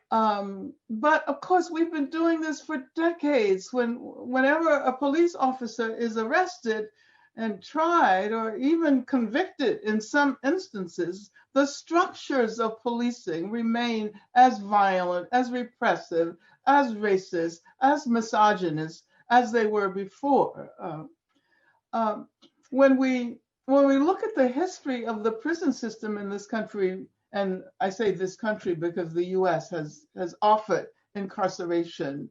But of course, we've been doing this for decades. Whenever a police officer is arrested and tried or even convicted in some instances, the structures of policing remain as violent, as repressive, as racist, as misogynist as they were before. Um, when we look at the history of the prison system in this country, and I say this country because the U.S. has offered incarceration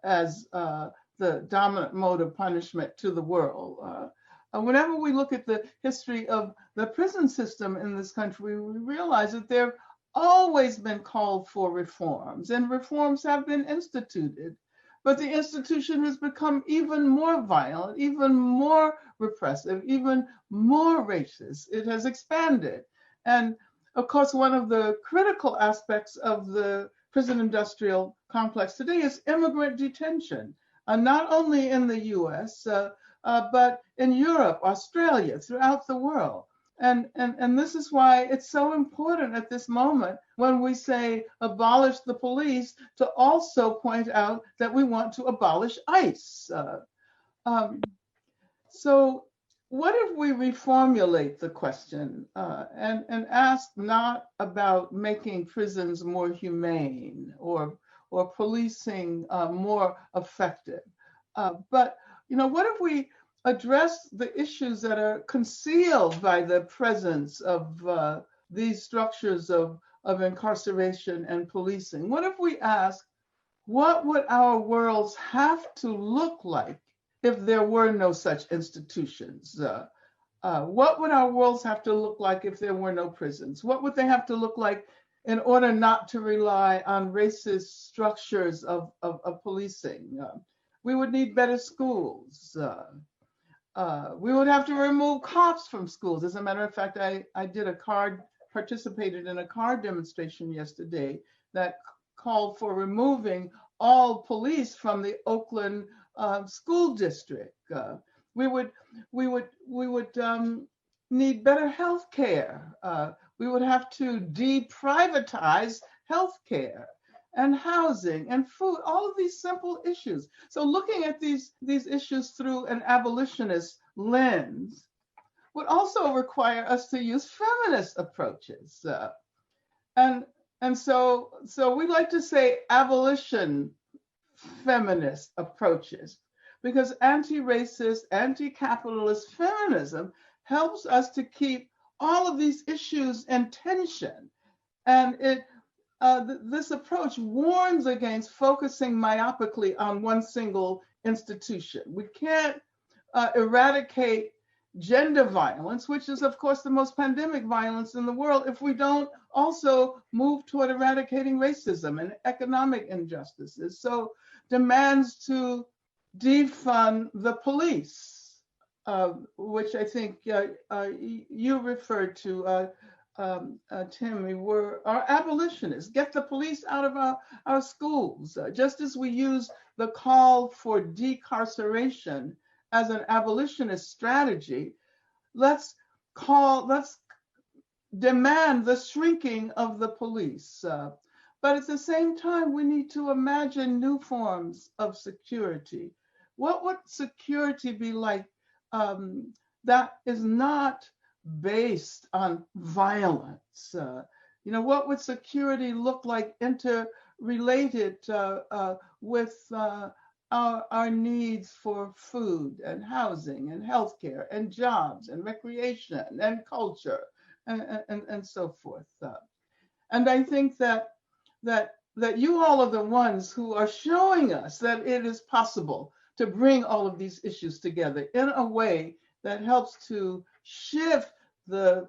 as the dominant mode of punishment to the world. Whenever we look at the history of the prison system in this country, we realize that there have always been called for reforms, and reforms have been instituted. But the institution has become even more violent, even more repressive, even more racist. It has expanded. And of course, one of the critical aspects of the prison industrial complex today is immigrant detention, not only in the US, but in Europe, Australia, throughout the world. And this is why it's so important at this moment when we say abolish the police to also point out that we want to abolish ICE. Um, so what if we reformulate the question and ask not about making prisons more humane or policing more effective, but what if we address the issues that are concealed by the presence of these structures of incarceration and policing? What if we ask, what would our worlds have to look like if there were no such institutions? What would our worlds have to look like if there were no prisons? What would they have to look like in order not to rely on racist structures of policing? We would need better schools. We would have to remove cops from schools. As a matter of fact, I participated in a car demonstration yesterday that called for removing all police from the Oakland school district. We would need better health care. We would have to deprivatize health care and housing and food, all of these simple issues. So looking at these issues through an abolitionist lens would also require us to use feminist approaches. And so we like to say abolition feminist approaches, because anti-racist, anti-capitalist feminism helps us to keep all of these issues in tension. And this approach warns against focusing myopically on one single institution. We can't eradicate gender violence, which is, of course, the most pandemic violence in the world, if we don't also move toward eradicating racism and economic injustices. So demands to defund the police, which I think you referred to, Timmy, are abolitionists. Get the police out of our schools. Just as we use the call for decarceration as an abolitionist strategy, let's demand the shrinking of the police. But at the same time, we need to imagine new forms of security. What would security be like that is not based on violence? What would security look like interrelated with our needs for food and housing and healthcare and jobs and recreation and culture and so forth? And I think that you all are the ones who are showing us that it is possible to bring all of these issues together in a way that helps to shift the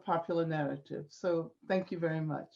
popular narrative. So thank you very much.